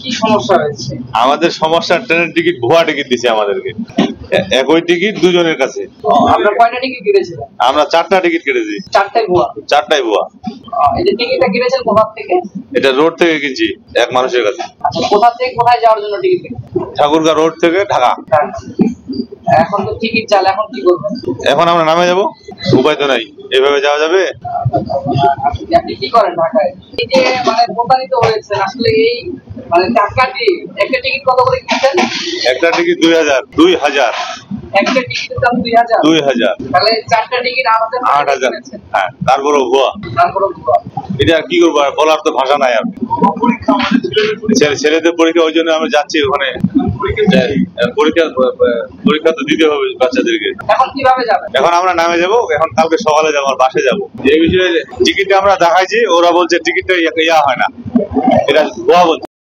কি সমস্যা হয়েছে? আমাদের সমস্যা, ট্রেনের টিকিট ভুয়া টিকিট দিছে আমাদেরকে, একই টিকিট দুজনের কাছে। আপনারা কয়টা টিকিট কেটেছিলেন? আমরা 4টা টিকিট কেটেছি। 4টাই ভুয়া? 4টাই ভুয়া। এই যে টিকিটটা কেটেছেন কোথা থেকে? এটা রোড থেকে কিনছি, এক মানুষের কাছে। আচ্ছা, কোথা থেকে কোথায় যাওয়ার জন্য টিকিট কেটেছেন? ঠাকুরগাঁও রোড থেকে ঢাকা। এখন তো টিকিট চাল, এখন কি করবেন? এখন আমরা নামে যাব, উপায় তো নাই, এভাবে যাওয়া যাবে? আপনি কি করেন ঢাকায়? এই যে মানে প্রতারিত হয়েছে আসলে, এই মানে টাকাটি, একটা টিকিট কত করে কিনতেন? একটা টিকিট 2000। একটা টিকিটের দাম 2000? 2000। তাহলে 4টা টিকিট 8000। হ্যাঁ, তারপরও ভুয়া। এটা আর কি করবো, আর বলার তো ভাষা নাই। আর ছেলেদের পরীক্ষা, ওই জন্য আমরা যাচ্ছি ওখানে। পরীক্ষা তো দিতে হবে বাচ্চাদেরকে। এখন কিভাবে যাবেন? এখন আমরা নামে যাব, এখন কালকে সকালে যাবো, আর বাসে যাবো। এই বিষয়ে টিকিটটা আমরা দেখাইছি, ওরা বলছে টিকিটটা ইয়া হয় না, এটা ভুয়া বলছে।